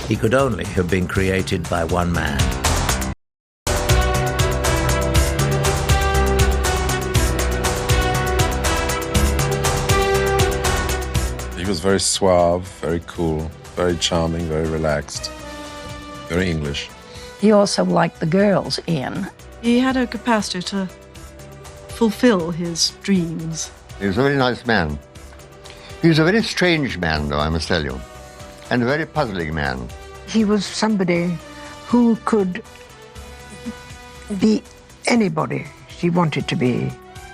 he could only have been created by one man. He was very suave, very cool, very charming, very relaxed, very English. He also liked the girls, Ian. He had a capacity to fulfill his dreams. He was a very nice man. He was a very strange man, though, I must tell you, and a very puzzling man. He was somebody who could be anybody she wanted to be.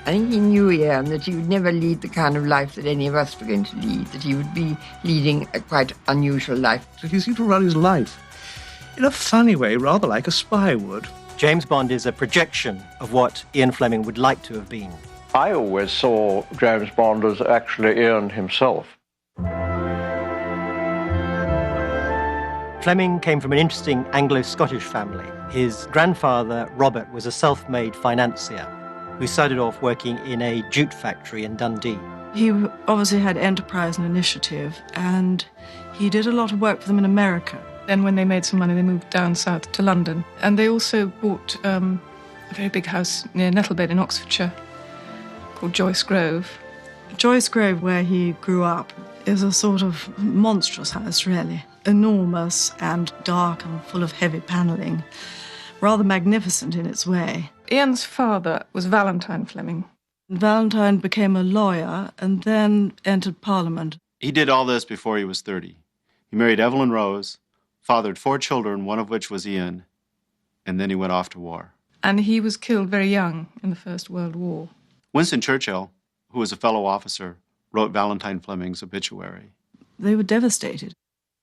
I think he knew, Ian, that he would never lead the kind of life that any of us were going to lead, that he would be leading a quite unusual life. He seemed to run his life in a funny way, rather like a spy would. James Bond is a projection of what Ian Fleming would like to have been. I always saw James Bond as actually Ian himself. Fleming came from an interesting Anglo-Scottish family. His grandfather, Robert, was a self-made financier who started off working in a jute factory in Dundee. He obviously had enterprise and initiative, and he did a lot of work for them in America. Then when they made some money, they moved down south to London. And they also bought a very big house near Nettlebed in Oxfordshire called Joyce Grove. Joyce Grove, where he grew up, is a sort of monstrous house, really. Enormous and dark and full of heavy panelling. Rather magnificent in its way. Ian's father was Valentine Fleming. Valentine became a lawyer and then entered Parliament. He did all this before he was 30. He married Evelyn Rose, fathered 4 children, one of which was Ian, and then he went off to war. And he was killed very young in the First World War. Winston Churchill, who was a fellow officer, wrote Valentine Fleming's obituary. They were devastated.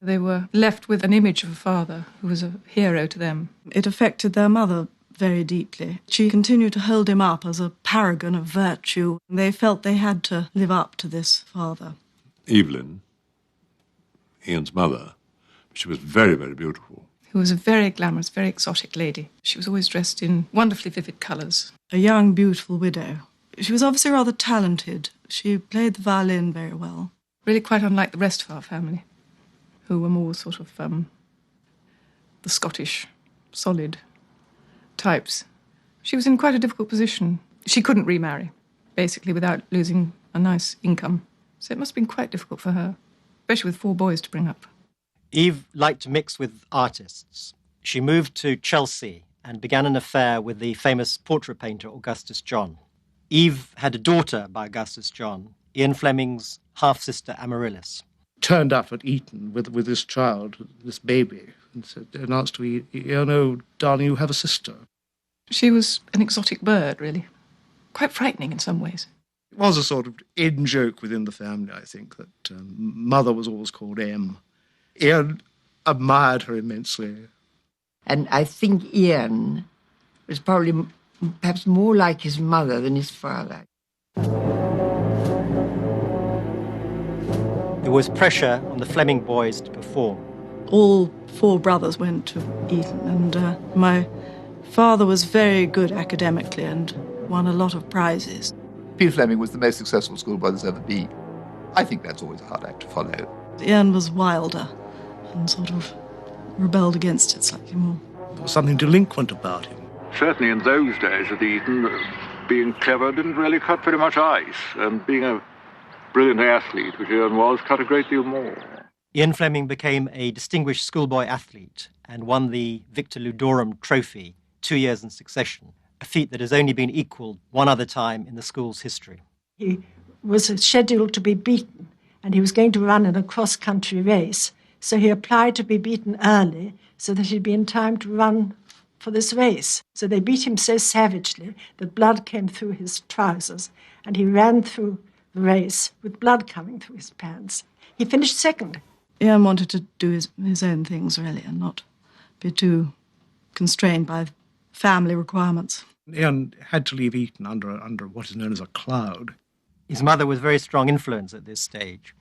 They were left with an image of a father who was a hero to them. It affected their mother very deeply. She continued to hold him up as a paragon of virtue. They felt they had to live up to this father. Evelyn, Ian's mother, she was very, very beautiful. Who was a very glamorous, very exotic lady. She was always dressed in wonderfully vivid colours. A young, beautiful widow. She was obviously rather talented. She played the violin very well. Really quite unlike the rest of our family, who were more sort of the Scottish, solid types. She was in quite a difficult position. She couldn't remarry, basically, without losing a nice income. So it must have been quite difficult for her, especially with 4 boys to bring up. Eve liked to mix with artists. She moved to Chelsea and began an affair with the famous portrait painter Augustus John. Eve had a daughter by Augustus John, Ian Fleming's half-sister Amaryllis. Turned up at Eton with this child, this baby, and announced to me, "Oh no, darling, you have a sister." She was an exotic bird, really. Quite frightening in some ways. It was a sort of in-joke within the family, I think, that mother was always called M. Ian admired her immensely. And I think Ian was probably perhaps more like his mother than his father. There was pressure on the Fleming boys to perform. All 4 brothers went to Eton, and my father was very good academically and won a lot of prizes. Peter Fleming was the most successful schoolboy there's ever been. I think that's always a hard act to follow. Ian was wilder and sort of rebelled against it slightly more. There was something delinquent about him. Certainly in those days at Eton, being clever didn't really cut very much ice, and being a brilliant athlete, which Ian was, cut a great deal more. Ian Fleming became a distinguished schoolboy athlete and won the Victor Ludorum Trophy 2 years in succession, a feat that has only been equalled one other time in the school's history. He was scheduled to be beaten, and he was going to run in a cross-country race. So he applied to be beaten early so that he'd be in time to run for this race. So they beat him so savagely that blood came through his trousers, and he ran through the race with blood coming through his pants. He finished second. Ian wanted to do his own things, really, and not be too constrained by family requirements. Ian had to leave Eton under what is known as a cloud. His mother was a very strong influence at this stage.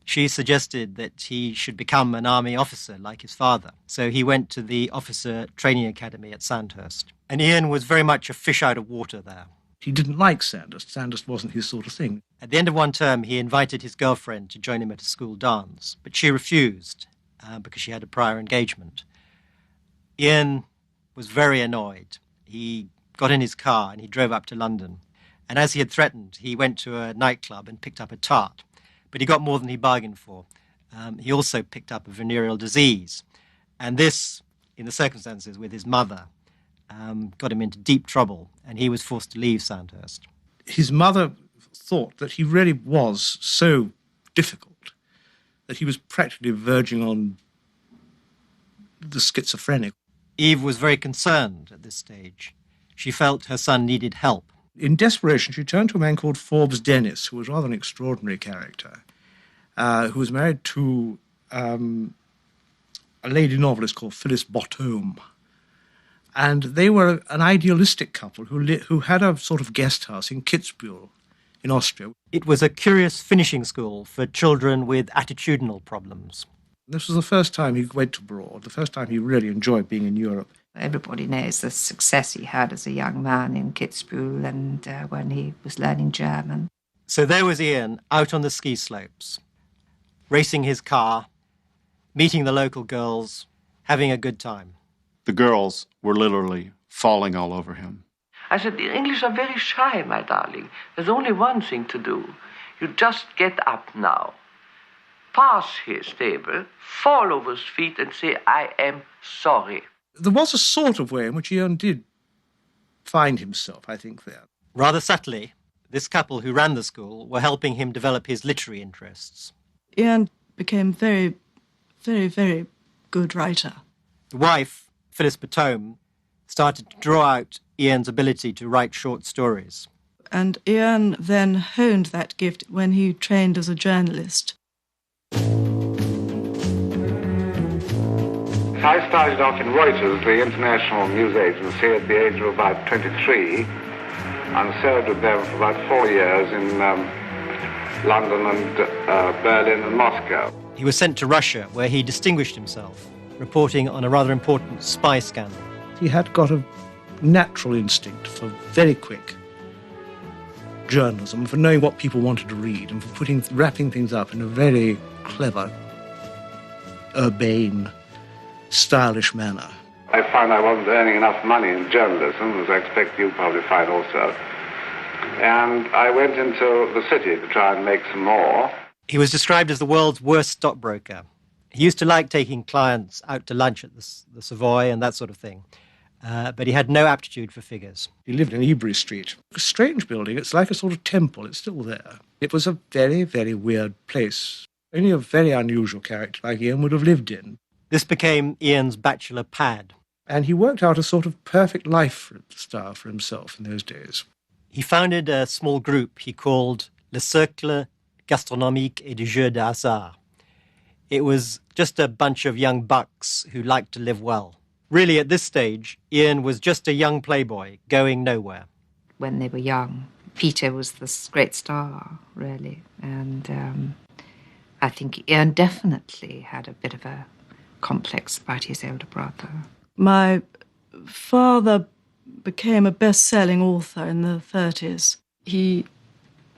She suggested that he should become an army officer like his father. So he went to the officer training academy at Sandhurst. And Ian was very much a fish out of water there. He didn't like Sandhurst. Sandhurst wasn't his sort of thing. At the end of one term, he invited his girlfriend to join him at a school dance, but she refused, because she had a prior engagement. Ian was very annoyed. He got in his car and he drove up to London. And as he had threatened, he went to a nightclub and picked up a tart. But he got more than he bargained for. He also picked up a venereal disease. And this, in the circumstances with his mother, got him into deep trouble, and he was forced to leave Sandhurst. His mother thought that he really was so difficult that he was practically verging on the schizophrenic. Eve was very concerned at this stage. She felt her son needed help. In desperation, she turned to a man called Forbes Dennis, who was rather an extraordinary character, who was married to a lady novelist called Phyllis Bottom. And they were an idealistic couple who had a sort of guest house in Kitzbühel in Austria. It was a curious finishing school for children with attitudinal problems. This was the first time he went abroad, the first time he really enjoyed being in Europe. Everybody knows the success he had as a young man in Kitzbühel and when he was learning German. So there was Ian out on the ski slopes, racing his car, meeting the local girls, having a good time. The girls were literally falling all over him. I said, the English are very shy, my darling. There's only one thing to do. You just get up now, pass his table, fall over his feet and say, I am sorry. There was a sort of way in which Ian did find himself, I think, there. Rather subtly, this couple who ran the school were helping him develop his literary interests. Ian became very, very, very good writer. The wife, Phyllis Bottom, started to draw out Ian's ability to write short stories. And Ian then honed that gift when he trained as a journalist. I started off in Reuters, the international news agency, at the age of about 23, and served with them for about 4 years in London and Berlin and Moscow. He was sent to Russia, where he distinguished himself, reporting on a rather important spy scandal. He had got a natural instinct for very quick journalism, for knowing what people wanted to read, and for wrapping things up in a very clever, urbane, stylish manner. I found I wasn't earning enough money in journalism, as I expect you probably find also. And I went into the city to try and make some more. He was described as the world's worst stockbroker. He used to like taking clients out to lunch at the Savoy and that sort of thing. But he had no aptitude for figures. He lived in Ebury Street. A strange building. It's like a sort of temple. It's still there. It was a very, very weird place. Only a very unusual character like Ian would have lived in. This became Ian's bachelor pad. And he worked out a sort of perfect lifestyle for himself in those days. He founded a small group he called Le Cercle Gastronomique et de Jeux de Hasard. It was just a bunch of young bucks who liked to live well. Really, at this stage, Ian was just a young playboy going nowhere. When they were young, Peter was this great star, really. And I think Ian definitely had a bit of a complex about his older brother. My father became a best-selling author in the 30s. He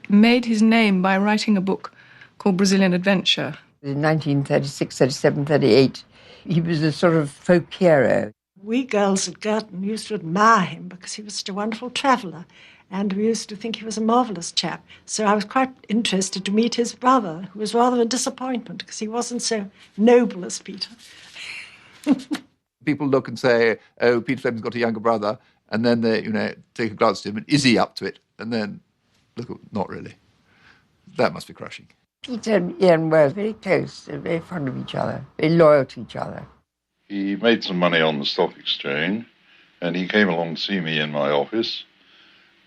made his name by writing a book called Brazilian Adventure. In 1936, 37, 38, he was a sort of folk hero. We girls at Girton used to admire him because he was such a wonderful traveller, and we used to think he was a marvellous chap. So I was quite interested to meet his brother, who was rather a disappointment because he wasn't so noble as Peter. People look and say, oh, Peter Fleming's got a younger brother, and then they, take a glance at him, and is he up to it? And then, look, not really. That must be crushing. Peter and Ian were very close, very fond of each other, very loyal to each other. He made some money on the stock exchange, and he came along to see me in my office.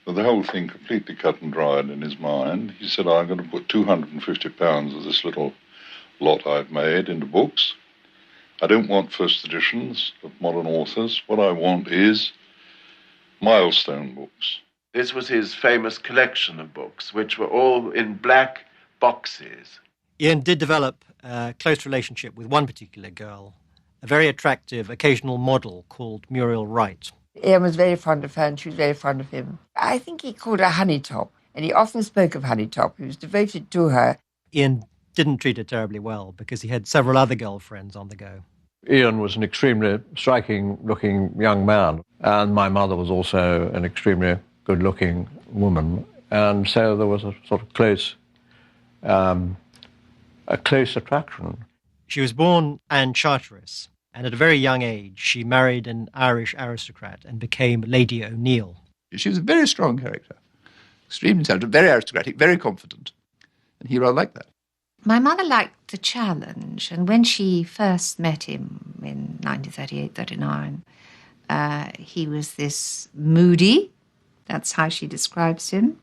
But the whole thing completely cut and dried in his mind. He said, I'm going to put £250 of this little lot I've made into books. I don't want first editions of modern authors. What I want is milestone books. This was his famous collection of books, which were all in black boxes. Ian did develop a close relationship with one particular girl, a very attractive occasional model called Muriel Wright. Ian was very fond of her and she was very fond of him. I think he called her Honeytop, and he often spoke of Honeytop. He was devoted to her. Ian didn't treat her terribly well because he had several other girlfriends on the go. Ian was an extremely striking-looking young man, and my mother was also an extremely good-looking woman, and so there was a sort of close attraction. She was born Anne Charteris, and at a very young age she married an Irish aristocrat and became Lady O'Neill. She was a very strong character, extremely intelligent, very aristocratic, very confident, and he rather liked that. My mother liked the challenge, and when she first met him in 1938-39, he was this moody, that's how she describes him,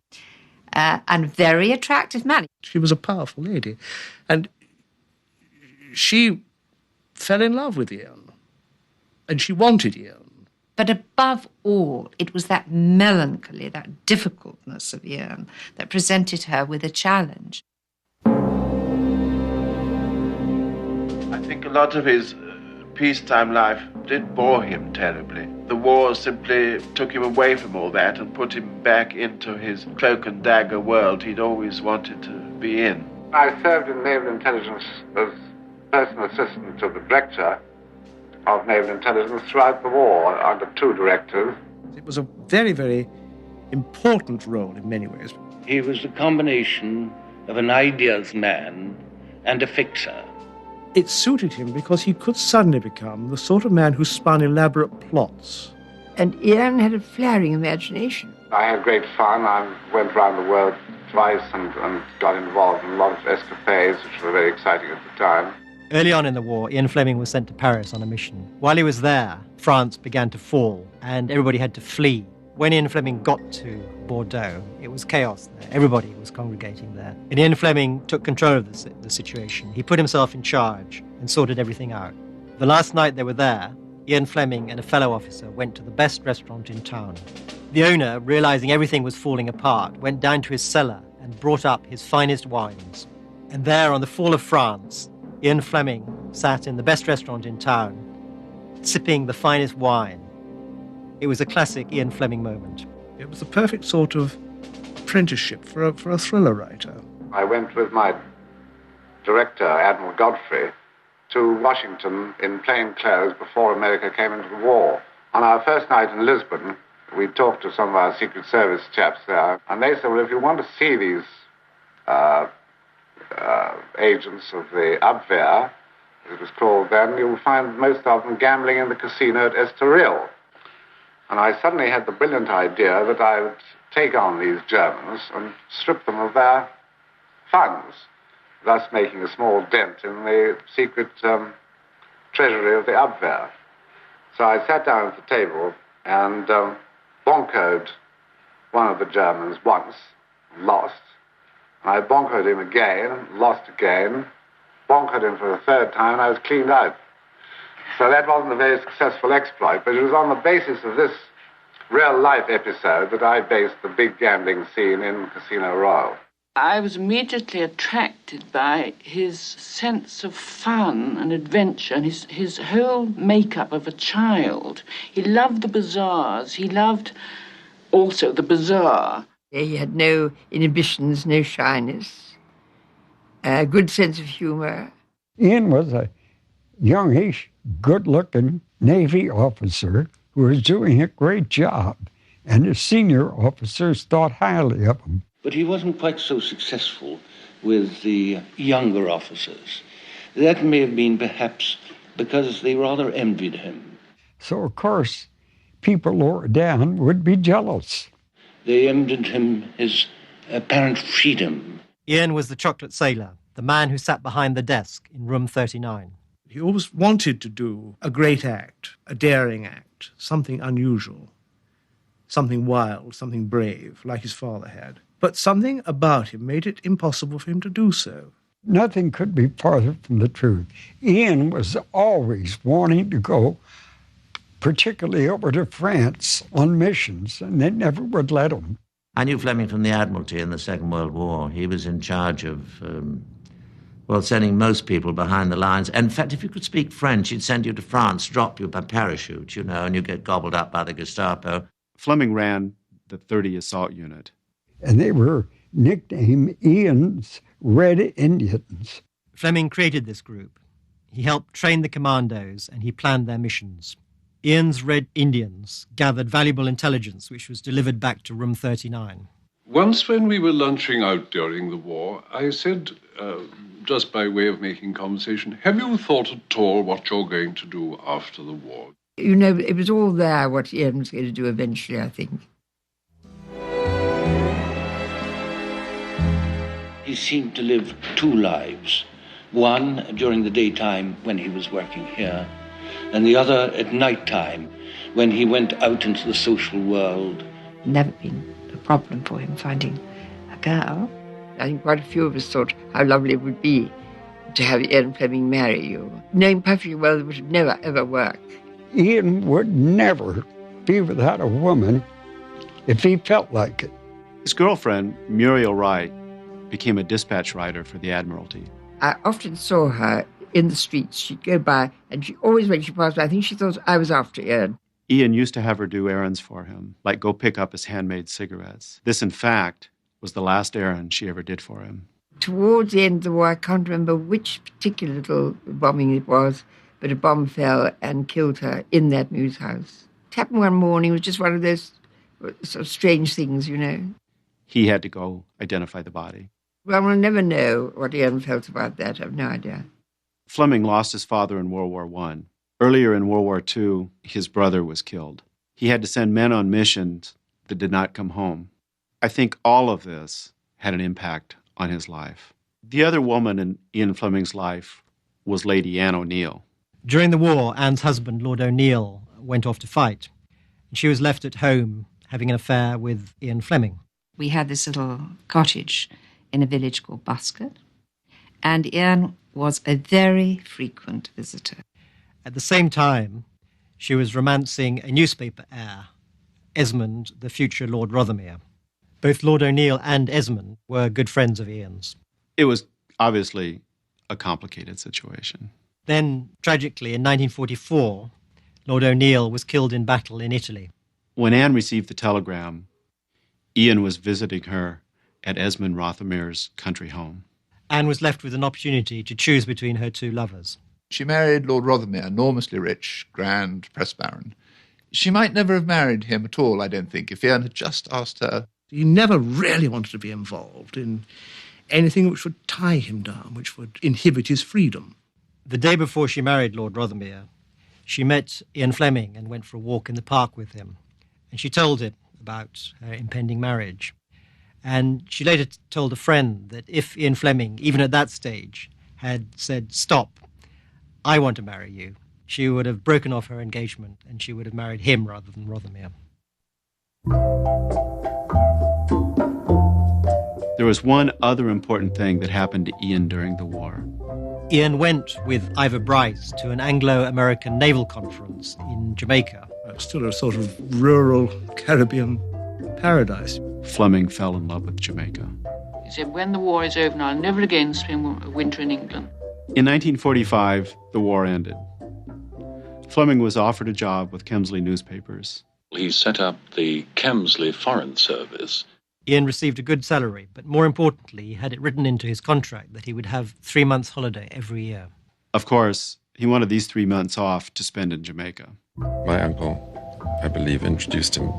and very attractive man. She was a powerful lady, and she fell in love with Ian, and she wanted Ian. But above all, it was that melancholy, that difficultness of Ian that presented her with a challenge. I think a lot of his peacetime life did bore him terribly. The war simply took him away from all that and put him back into his cloak and dagger world he'd always wanted to be in. I served in naval intelligence as personal assistant to the director of naval intelligence throughout the war under two directors. It was a very, very important role in many ways. He was a combination of an ideas man and a fixer. It suited him because he could suddenly become the sort of man who spun elaborate plots. And Ian had a flaring imagination. I had great fun. I went around the world twice and got involved in a lot of escapades, which were very exciting at the time. Early on in the war, Ian Flemming was sent to Paris on a mission. While he was there, France began to fall, and everybody had to flee. When Ian Flemming got to Bordeaux, it was chaos there. Everybody was congregating there. And Ian Flemming took control of the situation. He put himself in charge and sorted everything out. The last night they were there, Ian Flemming and a fellow officer went to the best restaurant in town. The owner, realizing everything was falling apart, went down to his cellar and brought up his finest wines. And there, on the fall of France, Ian Flemming sat in the best restaurant in town, sipping the finest wine. It was a classic Ian Flemming moment. It was the perfect sort of apprenticeship for a thriller writer. I went with my director, Admiral Godfrey, to Washington in plain clothes before America came into the war. On our first night in Lisbon, we talked to some of our Secret Service chaps there, and they said, well, if you want to see these agents of the Abwehr, as it was called then, you'll find most of them gambling in the casino at Estoril. And I suddenly had the brilliant idea that I would take on these Germans and strip them of their funds, thus making a small dent in the secret treasury of the Abwehr. So I sat down at the table and bonkoed one of the Germans once, lost. And I bonkoed him again, lost again, bonkoed him for the third time, and I was cleaned out. So that wasn't a very successful exploit, but it was on the basis of this real-life episode that I based the big gambling scene in Casino Royale. I was immediately attracted by his sense of fun and adventure and his whole makeup of a child. He loved the bazaars. He loved also the bazaar. He had no inhibitions, no shyness, a good sense of humor. Ian was a youngish, good-looking Navy officer who was doing a great job, and his senior officers thought highly of him. But he wasn't quite so successful with the younger officers. That may have been perhaps because they rather envied him. So, of course, people lower down would be jealous. They envied him his apparent freedom. Ian was the chocolate sailor, the man who sat behind the desk in room 39. He always wanted to do a great act, a daring act, something unusual, something wild, something brave, like his father had. But something about him made it impossible for him to do so. Nothing could be farther from the truth. Ian was always wanting to go, particularly over to France, on missions, and they never would let him. I knew Flemming from the Admiralty in the Second World War. He was in charge of, sending most people behind the lines. In fact, if you could speak French, he'd send you to France, drop you by parachute, and you get gobbled up by the Gestapo. Flemming ran the 30 Assault Unit. And they were nicknamed Ian's Red Indians. Flemming created this group. He helped train the commandos and he planned their missions. Ian's Red Indians gathered valuable intelligence which was delivered back to Room 39. Once when we were lunching out during the war, I said, just by way of making conversation, have you thought at all what you're going to do after the war? You know, it was all there what Ian was going to do eventually, I think. He seemed to live two lives. One during the daytime when he was working here, and the other at night time when he went out into the social world. Never been a problem for him finding a girl. I think quite a few of us thought how lovely it would be to have Ian Flemming marry you, knowing perfectly well it would never, ever work. Ian would never be without a woman if he felt like it. His girlfriend, Muriel Wright, became a dispatch rider for the Admiralty. I often saw her in the streets. She'd go by, and she always, when she passed by, I think she thought I was after Ian. Ian used to have her do errands for him, like go pick up his handmade cigarettes. This, in fact, was the last errand she ever did for him. Towards the end of the war, I can't remember which particular little bombing it was, but a bomb fell and killed her in that news house. It happened one morning. It was just one of those sort of strange things, you know. He had to go identify the body. Well, we'll never know what Ian felt about that. I have no idea. Flemming lost his father in World War I. Earlier in World War II, his brother was killed. He had to send men on missions that did not come home. I think all of this had an impact on his life. The other woman in Ian Flemming's life was Lady Anne O'Neill. During the war, Anne's husband, Lord O'Neill, went off to fight. She was left at home having an affair with Ian Flemming. We had this little cottage in a village called Buscott, and Ian was a very frequent visitor. At the same time, she was romancing a newspaper heir, Esmond, the future Lord Rothermere. Both Lord O'Neill and Esmond were good friends of Ian's. It was obviously a complicated situation. Then, tragically, in 1944, Lord O'Neill was killed in battle in Italy. When Anne received the telegram, Ian was visiting her at Esmond Rothermere's country home. Anne was left with an opportunity to choose between her two lovers. She married Lord Rothermere, enormously rich, grand press baron. She might never have married him at all, I don't think, if Ian had just asked her. He never really wanted to be involved in anything which would tie him down, which would inhibit his freedom. The day before she married Lord Rothermere, she met Ian Flemming and went for a walk in the park with him. And she told him about her impending marriage. And she later told a friend that if Ian Flemming, even at that stage, had said, "Stop, I want to marry you," she would have broken off her engagement and she would have married him rather than Rothermere. There was one other important thing that happened to Ian during the war. Ian went with Ivor Bryce to an Anglo-American naval conference in Jamaica. Still a sort of rural Caribbean paradise. Flemming fell in love with Jamaica. He said, when the war is over, I'll never again spend a winter in England. In 1945, the war ended. Flemming was offered a job with Kemsley newspapers. He set up the Kemsley Foreign Service. Ian received a good salary, but more importantly, he had it written into his contract that he would have 3 months' holiday every year. Of course, he wanted these 3 months off to spend in Jamaica. My uncle, I believe, introduced him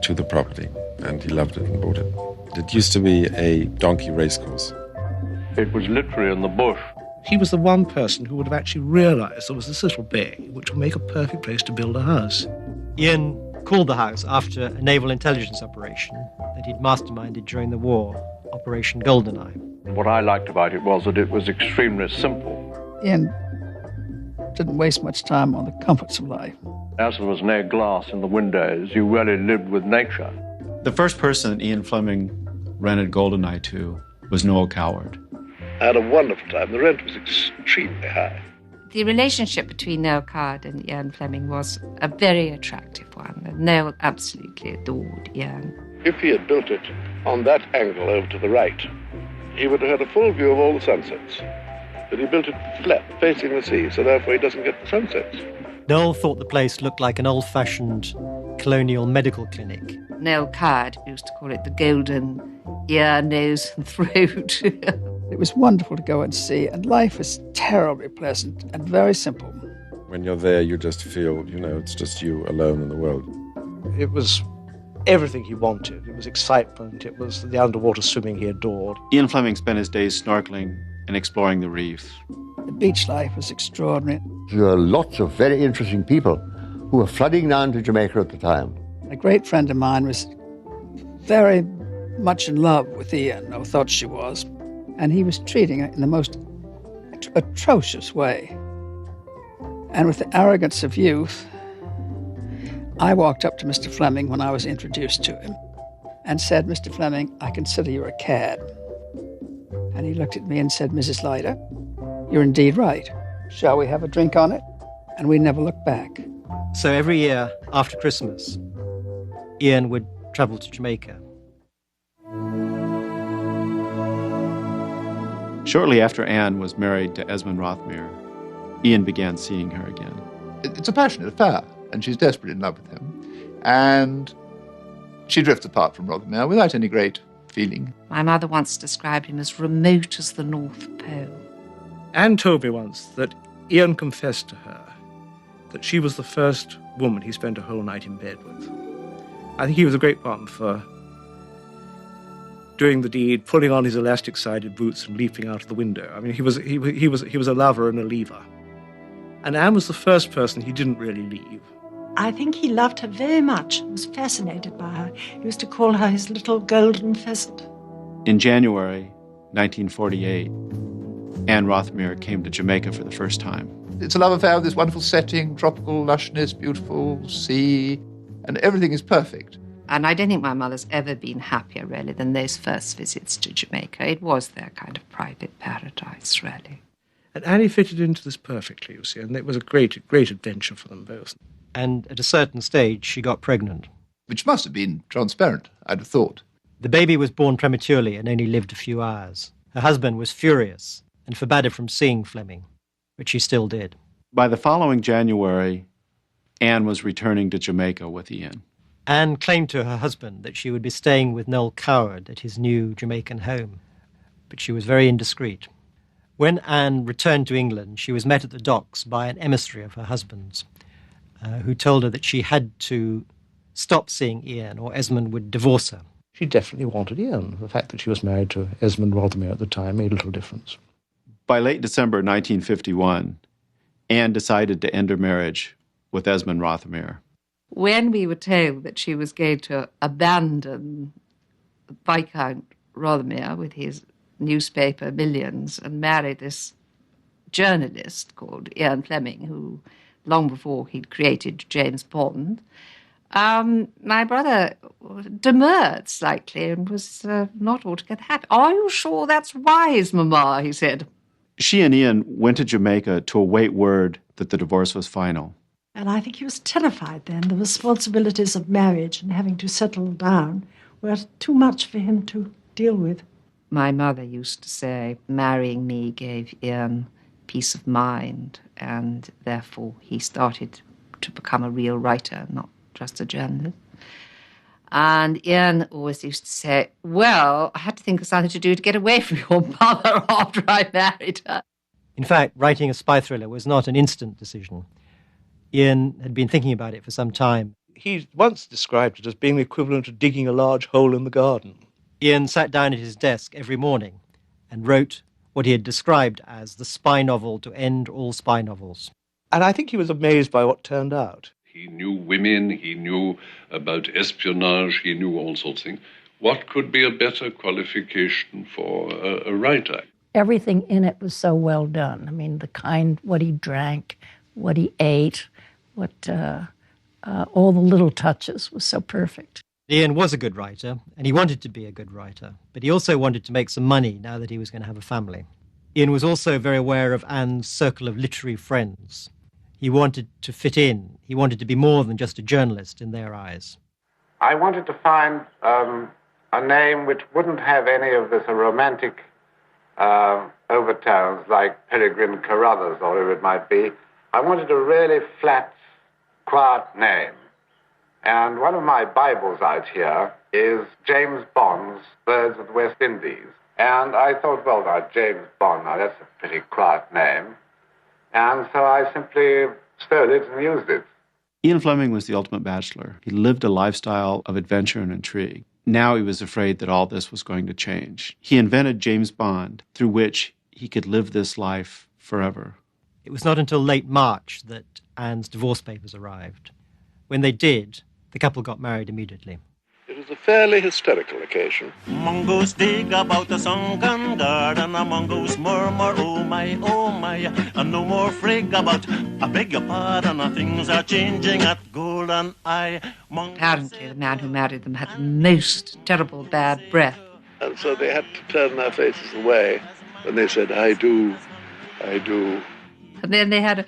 to the property, and he loved it and bought it. It used to be a donkey racecourse. It was literally in the bush. He was the one person who would have actually realised there was this little bay which would make a perfect place to build a house. Ian called the house after a naval intelligence operation that he'd masterminded during the war, Operation Goldeneye. What I liked about it was that it was extremely simple. Ian didn't waste much time on the comforts of life. As there was no glass in the windows, you really lived with nature. The first person Ian Flemming rented Goldeneye to was Noel Coward. I had a wonderful time. The rent was extremely high. The relationship between Noel Coward and Ian Flemming was a very attractive one. And Noel absolutely adored Ian. If he had built it on that angle over to the right, he would have had a full view of all the sunsets. But he built it flat, facing the sea, so therefore he doesn't get the sunsets. Noel thought the place looked like an old-fashioned colonial medical clinic. Noel Coward used to call it the golden ear, nose and throat. It was wonderful to go and see, and life is terribly pleasant and very simple. When you're there, you just feel, it's just you alone in the world. It was everything he wanted. It was excitement. It was the underwater swimming he adored. Ian Flemming spent his days snorkeling and exploring the reef. The beach life was extraordinary. There are lots of very interesting people who were flooding down to Jamaica at the time. A great friend of mine was very much in love with Ian, or thought she was, and he was treating her in the most atrocious way. And with the arrogance of youth, I walked up to Mr. Flemming when I was introduced to him and said, "Mr. Flemming, I consider you a cad." And he looked at me and said, "Mrs. Leiter, you're indeed right. Shall we have a drink on it?" And we never looked back. So every year after Christmas, Ian would travel to Jamaica. Shortly after Anne was married to Esmond Rothmere, Ian began seeing her again. It's a passionate affair, and she's desperately in love with him. And she drifts apart from Rothermere without any great feeling. My mother once described him as remote as the North Pole. Anne told me once that Ian confessed to her that she was the first woman he spent a whole night in bed with. I think he was a great one for doing the deed, pulling on his elastic-sided boots and leaping out of the window. I mean, he was a lover and a leaver. And Anne was the first person he didn't really leave. I think he loved her very much and was fascinated by her. He used to call her his little golden pheasant. In January 1948, Anne Rothmere came to Jamaica for the first time. It's a love affair with this wonderful setting, tropical lushness, beautiful sea, and everything is perfect. And I don't think my mother's ever been happier, really, than those first visits to Jamaica. It was their kind of private paradise, really. And Annie fitted into this perfectly, you see, and it was a great adventure for them both. And at a certain stage, she got pregnant. Which must have been transparent, I'd have thought. The baby was born prematurely and only lived a few hours. Her husband was furious and forbade her from seeing Flemming, which she still did. By the following January, Anne was returning to Jamaica with Ian. Anne claimed to her husband that she would be staying with Noel Coward at his new Jamaican home, but she was very indiscreet. When Anne returned to England, she was met at the docks by an emissary of her husband's, who told her that she had to stop seeing Ian or Esmond would divorce her. She definitely wanted Ian. The fact that she was married to Esmond Rothermere at the time made little difference. By late December 1951, Anne decided to end her marriage with Esmond Rothermere. When we were told that she was going to abandon Viscount Rothermere with his newspaper millions and marry this journalist called Ian Flemming, who long before he'd created James Bond, my brother demurred slightly and was not altogether happy. "Are you sure that's wise, Mamma?" he said. She and Ian went to Jamaica to await word that the divorce was final. And I think he was terrified then. The responsibilities of marriage and having to settle down were too much for him to deal with. My mother used to say, marrying me gave Ian peace of mind, and therefore he started to become a real writer, not just a journalist. And Ian always used to say, "Well, I had to think of something to do to get away from your mother after I married her." In fact, writing a spy thriller was not an instant decision. Ian had been thinking about it for some time. He once described it as being the equivalent of digging a large hole in the garden. Ian sat down at his desk every morning and wrote what he had described as the spy novel to end all spy novels. And I think he was amazed by what turned out. He knew women, he knew about espionage, he knew all sorts of things. What could be a better qualification for a writer? Everything in it was so well done. I mean, what he drank, what he ate, all the little touches was so perfect. Ian was a good writer, and he wanted to be a good writer, but he also wanted to make some money now that he was going to have a family. Ian was also very aware of Anne's circle of literary friends. He wanted to fit in. He wanted to be more than just a journalist in their eyes. I wanted to find a name which wouldn't have any of this romantic overtones like Peregrine Carruthers or whoever it might be. I wanted a really flat, quiet name. And one of my Bibles out here is James Bond's Birds of the West Indies. And I thought, well, now, James Bond, now that's a pretty quiet name. And so I simply stole it and used it. Ian Fleming was the ultimate bachelor. He lived a lifestyle of adventure and intrigue. Now he was afraid that all this was going to change. He invented James Bond, through which he could live this life forever. It was not until late March that Anne's divorce papers arrived. When they did, the couple got married immediately. It was a fairly hysterical occasion. Mongoose dig about the sunken garden, a mongoose murmur, oh my, and no more frig about, I beg your pardon, things are changing at Golden Eye. Apparently, the man who married them had the most terrible bad breath. And so they had to turn their faces away when they said, I do, I do. And then they had a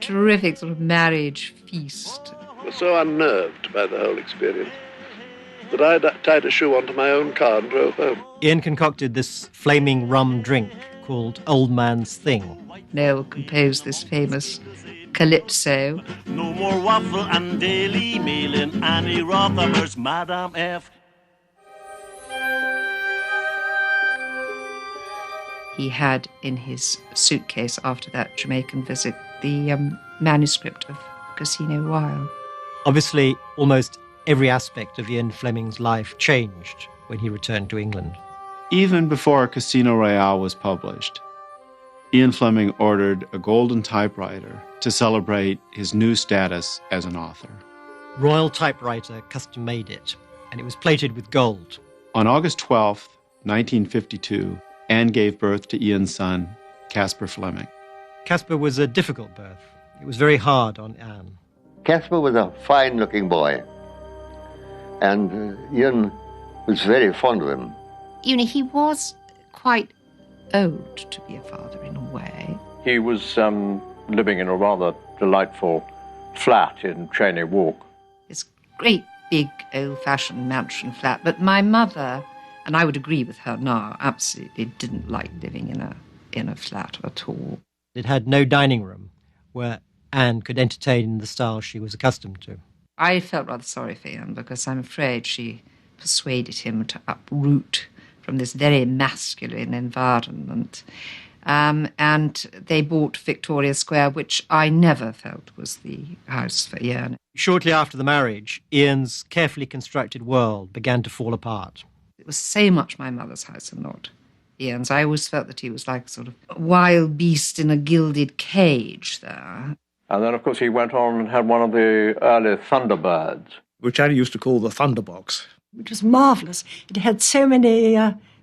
terrific sort of marriage feast. I was so unnerved by the whole experience that I tied a shoe onto my own car and drove home. Ian concocted this flaming rum drink called Old Man's Thing. Noel composed this famous calypso. No more waffle and daily mail in Annie Rothermer's Madame F. He had in his suitcase after that Jamaican visit the manuscript of Casino Royale. Obviously, almost every aspect of Ian Fleming's life changed when he returned to England. Even before Casino Royale was published, Ian Fleming ordered a golden typewriter to celebrate his new status as an author. Royal Typewriter custom-made it, and it was plated with gold. On August 12th, 1952, Anne gave birth to Ian's son, Caspar Flemming. Caspar was a difficult birth. It was very hard on Anne. Caspar was a fine-looking boy, and Ian was very fond of him. You know, he was quite old to be a father in a way. He was living in a rather delightful flat in Cheney Walk. This great, big, old-fashioned mansion flat. But my mother, and I would agree with her now, absolutely didn't like living in a flat at all. It had no dining room where Anne could entertain in the style she was accustomed to. I felt rather sorry for him because I'm afraid she persuaded him to uproot from this very masculine environment. And they bought Victoria Square, which I never felt was the house for Ian. Shortly after the marriage, Ian's carefully constructed world began to fall apart. It was so much my mother's house and not Ian's. I always felt that he was like sort of a wild beast in a gilded cage there. And then, of course, he went on and had one of the early Thunderbirds, which Annie used to call the Thunderbox. It was marvellous. It had so many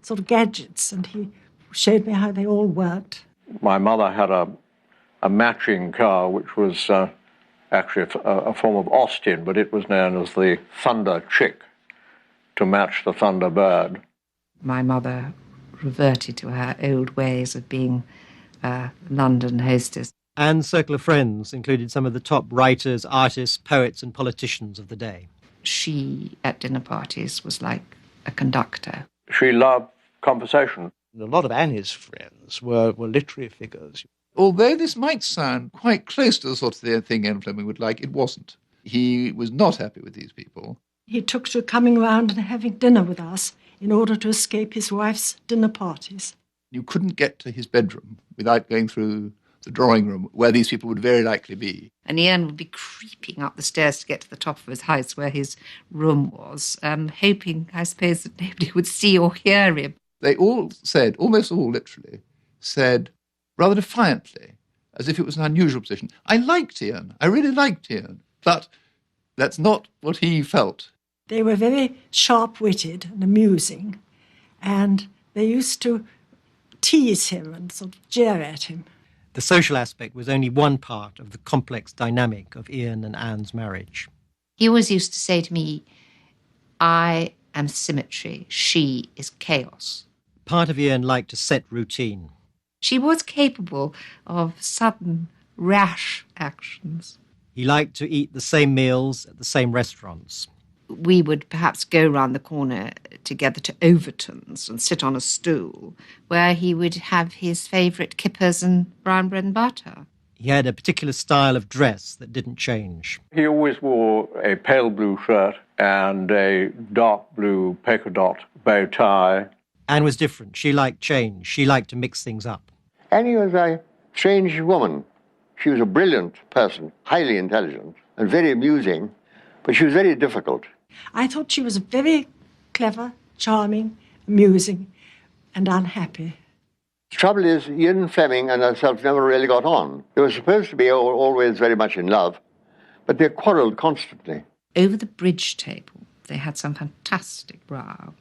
sort of gadgets, and he showed me how they all worked. My mother had a matching car, which was actually a form of Austin, but it was known as the Thunder Chick, to match the Thunderbird. My mother reverted to her old ways of being a London hostess. Anne's circle of friends included some of the top writers, artists, poets, and politicians of the day. She, at dinner parties, was like a conductor. She loved conversation. A lot of Annie's friends were literary figures. Although this might sound quite close to the sort of thing Ian Fleming would like, it wasn't. He was not happy with these people. He took to coming round and having dinner with us in order to escape his wife's dinner parties. You couldn't get to his bedroom without going through the drawing room, where these people would very likely be. And Ian would be creeping up the stairs to get to the top of his house where his room was, hoping, I suppose, that nobody would see or hear him. They all said, almost all literally, said rather defiantly, as if it was an unusual position, I liked Ian, I really liked Ian, but that's not what he felt. They were very sharp-witted and amusing, and they used to tease him and sort of jeer at him. The social aspect was only one part of the complex dynamic of Ian and Anne's marriage. He always used to say to me, I am symmetry, she is chaos. Part of Ian liked to set routine. She was capable of sudden, rash actions. He liked to eat the same meals at the same restaurants. We would perhaps go round the corner together to Overton's and sit on a stool where he would have his favourite kippers and brown bread and butter. He had a particular style of dress that didn't change. He always wore a pale blue shirt and a dark blue polka dot bow tie. Anne was different. She liked change. She liked to mix things up. Annie was a strange woman. She was a brilliant person, highly intelligent and very amusing, but she was very difficult. I thought she was very clever, charming, amusing, and unhappy. The trouble is, Ian Flemming and herself never really got on. They were supposed to be always very much in love, but they quarrelled constantly. Over the bridge table, they had some fantastic row.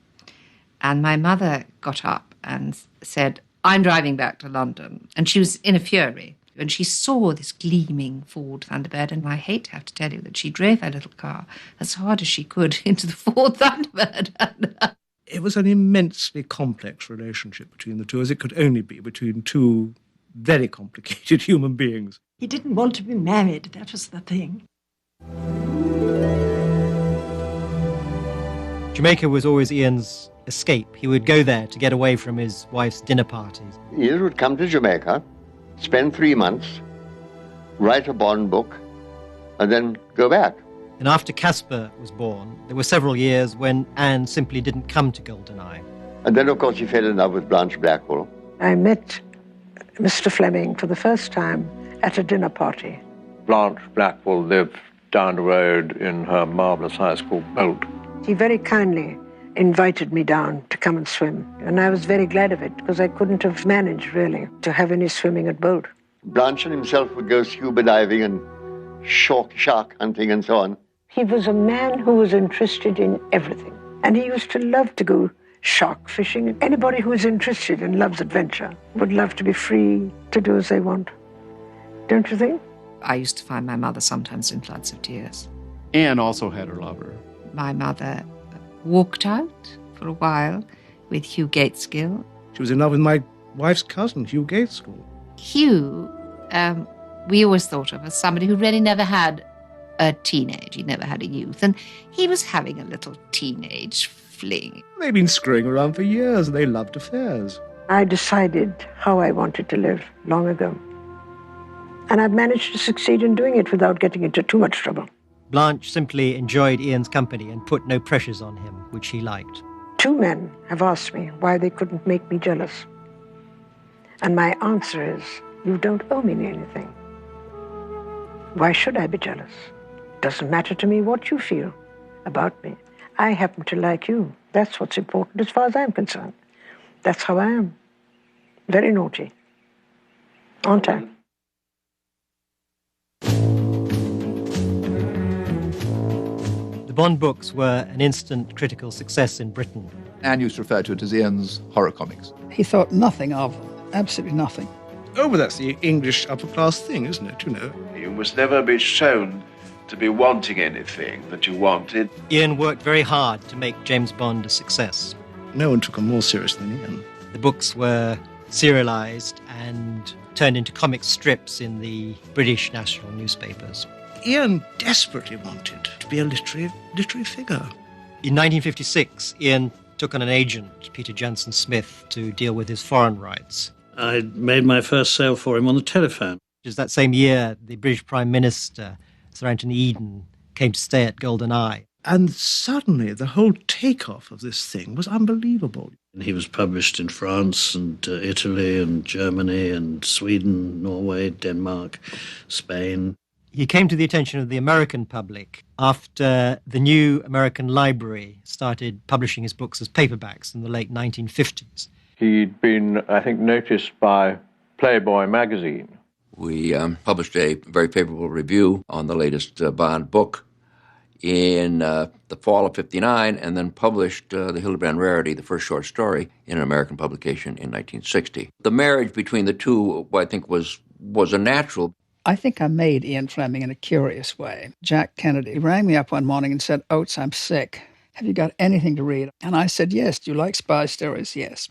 And my mother got up and said, "I'm driving back to London." And she was in a fury. And she saw this gleaming Ford Thunderbird, and I hate to have to tell you that she drove her little car as hard as she could into the Ford Thunderbird. It was an immensely complex relationship between the two, as it could only be between two very complicated human beings. He didn't want to be married, that was the thing. Jamaica was always Ian's escape. He would go there to get away from his wife's dinner parties. Ian would come to Jamaica, spend 3 months, write a Bond book, and then go back. And after Casper was born, there were several years when Anne simply didn't come to Goldeneye. And then, of course, he fell in love with Blanche Blackwell. I met Mr. Flemming for the first time at a dinner party. Blanche Blackwell lived down the road in her marvellous house called Bolt. He very kindly invited me down to come and swim, and I was very glad of it, because I couldn't have managed, really, to have any swimming at Bolt. Blanche and himself would go scuba diving and shark hunting and so on. He was a man who was interested in everything, and he used to love to go shark fishing. Anybody who is interested and loves adventure would love to be free to do as they want. Don't you think? I used to find my mother sometimes in floods of tears. Anne also had her lover. My mother walked out for a while with Hugh Gateskill. She was in love with my wife's cousin, Hugh Gateskill. Hugh, we always thought of as somebody who really never had a teenage. He never had a youth. And he was having a little teenage fling. They'd been screwing around for years, and they loved affairs. I decided how I wanted to live long ago. And I've managed to succeed in doing it without getting into too much trouble. Blanche simply enjoyed Ian's company and put no pressures on him, which he liked. 2 men have asked me why they couldn't make me jealous. And my answer is, you don't owe me anything. Why should I be jealous? It doesn't matter to me what you feel about me. I happen to like you. That's what's important as far as I'm concerned. That's how I am. Very naughty. Aren't I? The Bond books were an instant critical success in Britain. Anne used to refer to it as Ian's horror comics. He thought nothing of them, absolutely nothing. Oh, well, that's the English upper-class thing, isn't it, you know? You must never be shown to be wanting anything that you wanted. Ian worked very hard to make James Bond a success. No one took him more seriously than Ian. The books were serialized and turned into comic strips in the British national newspapers. Ian desperately wanted to be a literary figure. In 1956, Ian took on an agent, Peter Jansen Smith, to deal with his foreign rights. I made my first sale for him on the telephone. It was that same year the British Prime Minister, Sir Anthony Eden, came to stay at Goldeneye. And suddenly the whole takeoff of this thing was unbelievable. And he was published in France and Italy and Germany and Sweden, Norway, Denmark, Spain. He came to the attention of the American public after the new American Library started publishing his books as paperbacks in the late 1950s. He'd been, I think, noticed by Playboy magazine. We published a very favorable review on the latest Bond book in the fall of '59, and then published the Hildebrand Rarity, the first short story, in an American publication in 1960. The marriage between the two, I think, was a natural. I think I made Ian Flemming in a curious way. Jack Kennedy rang me up one morning and said, "Oates, I'm sick. Have you got anything to read?" And I said, "Yes. Do you like spy stories?" "Yes.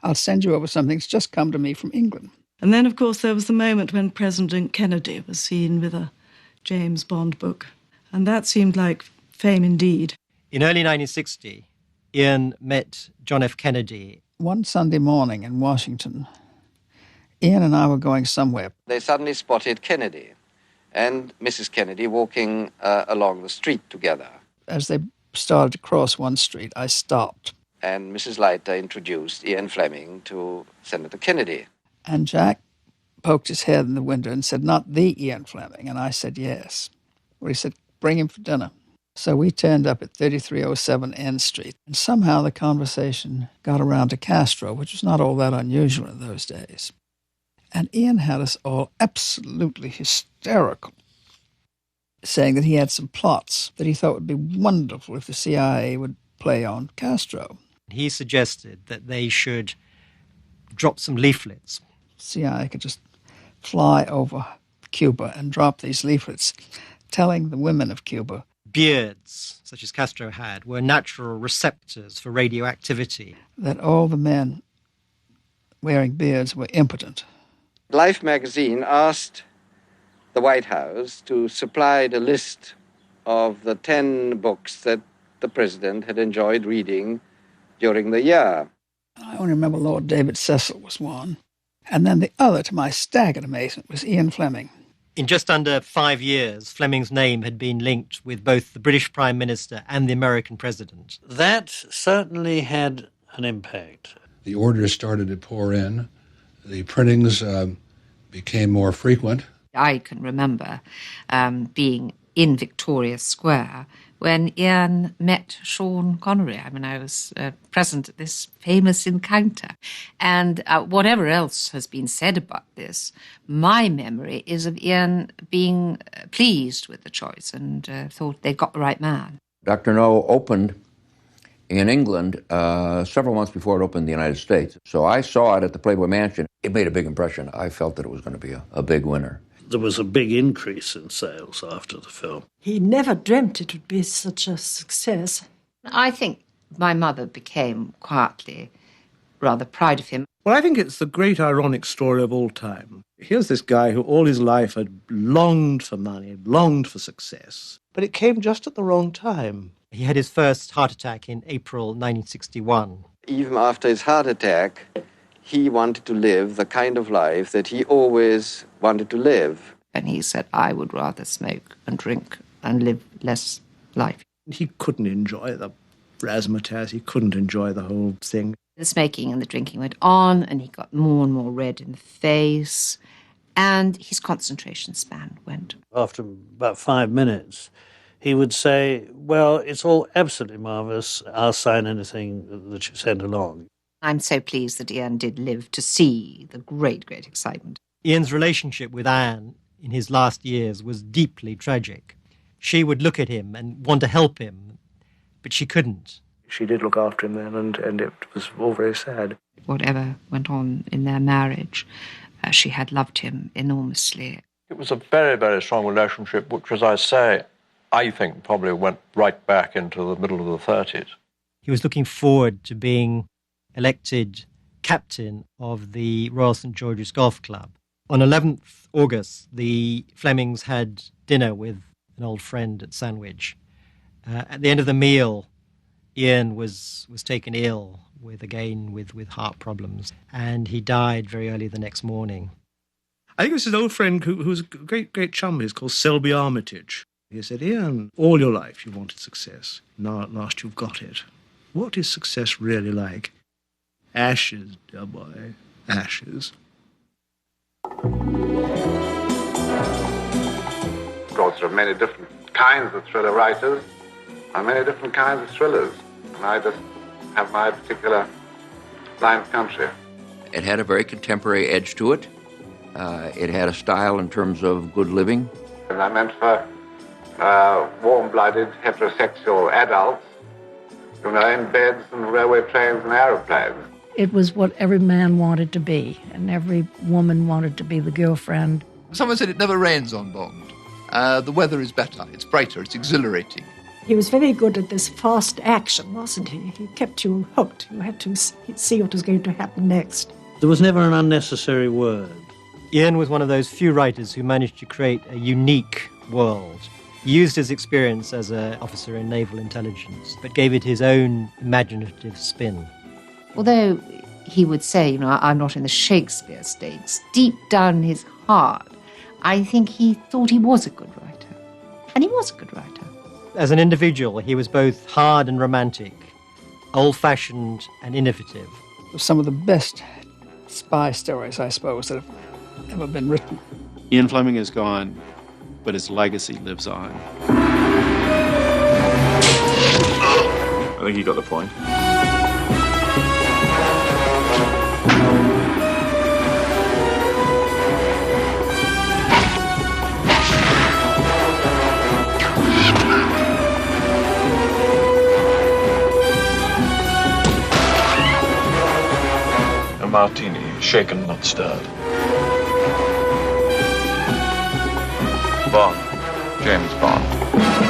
I'll send you over something that's just come to me from England." And then, of course, there was the moment when President Kennedy was seen with a James Bond book. And that seemed like fame indeed. In early 1960, Ian met John F. Kennedy. One Sunday morning in Washington, Ian and I were going somewhere. They suddenly spotted Kennedy and Mrs. Kennedy walking along the street together. As they started to cross one street, I stopped. and Mrs. Leiter introduced Ian Fleming to Senator Kennedy. And Jack poked his head in the window and said, "Not the Ian Fleming." And I said, "Yes." Well, he said, "Bring him for dinner." So we turned up at 3307 N Street, and somehow the conversation got around to Castro, which was not all that unusual in those days. And Ian had us all absolutely hysterical, saying that he had some plots that he thought would be wonderful if the CIA would play on Castro. He suggested that they should drop some leaflets. CIA could just fly over Cuba and drop these leaflets telling the women of Cuba Beards, such as Castro had, were natural receptors for radioactivity. that all the men wearing beards were impotent. Life magazine asked the White House to supply the list of the 10 books that the president had enjoyed reading during the year. I only remember Lord David Cecil was one. And then the other, to my staggered amazement, was Ian Fleming. In just under 5 years, Fleming's name had been linked with both the British Prime Minister and the American President. That certainly had an impact. The orders started to pour in. The printings became more frequent. I can remember being in Victoria Square when Ian met Sean Connery. I mean, I was present at this famous encounter. And whatever else has been said about this, my memory is of Ian being pleased with the choice and thought they'd got the right man. Dr. No opened in England several months before it opened in the United States. So I saw it at the Playboy Mansion. It made a big impression. I felt that it was going to be a big winner. There was a big increase in sales after the film. He never dreamt it would be such a success. I think my mother became quietly rather proud of him. Well, I think it's the great ironic story of all time. Here's this guy who all his life had longed for money, longed for success. But it came just at the wrong time. He had his first heart attack in April 1961. Even after his heart attack, he wanted to live the kind of life that he always wanted to live. And he said, I would rather smoke and drink and live less life. He couldn't enjoy the razzmatazz. He couldn't enjoy the whole thing. The smoking and the drinking went on, and he got more and more red in the face, and his concentration span went. After about 5 minutes, he would say, well, it's all absolutely marvellous. I'll sign anything that you send along. I'm so pleased that Ian did live to see the great, great excitement. Ian's relationship with Anne in his last years was deeply tragic. She would look at him and want to help him, but she couldn't. She did look after him then, and it was all very sad. Whatever went on in their marriage, she had loved him enormously. It was a very, very strong relationship, which, as I say, I think probably went right back into the middle of the 30s. He was looking forward to being elected captain of the Royal St. George's Golf Club. On 11th August, the Flemings had dinner with an old friend at Sandwich. At the end of the meal, Ian was taken ill with heart problems, and he died very early the next morning. I think it was his old friend who's a great chum of his called Selby Armitage. He said, Ian, all your life you wanted success. Now at last you've got it. What is success really like? Ashes, dear boy, ashes. Of course, there are many different kinds of thriller writers and many different kinds of thrillers. And I just have my particular line of country. It had a very contemporary edge to it. It had a style in terms of good living. And I meant for warm-blooded, heterosexual adults, in beds and railway trains and aeroplanes. It was what every man wanted to be, and every woman wanted to be the girlfriend. Someone said it never rains on Bond. The weather is better, it's brighter, it's exhilarating. He was very good at this fast action, wasn't he? He kept you hooked. You had to see what was going to happen next. There was never an unnecessary word. Ian was one of those few writers who managed to create a unique world. He used his experience as an officer in naval intelligence, but gave it his own imaginative spin. Although he would say, I'm not in the Shakespeare stakes, deep down in his heart, I think he thought he was a good writer. And he was a good writer. As an individual, he was both hard and romantic, old-fashioned and innovative. Some of the best spy stories, I suppose, that have ever been written. Ian Fleming is gone, but his legacy lives on. I think you got the point. A martini, shaken, not stirred. Bond. James Bond.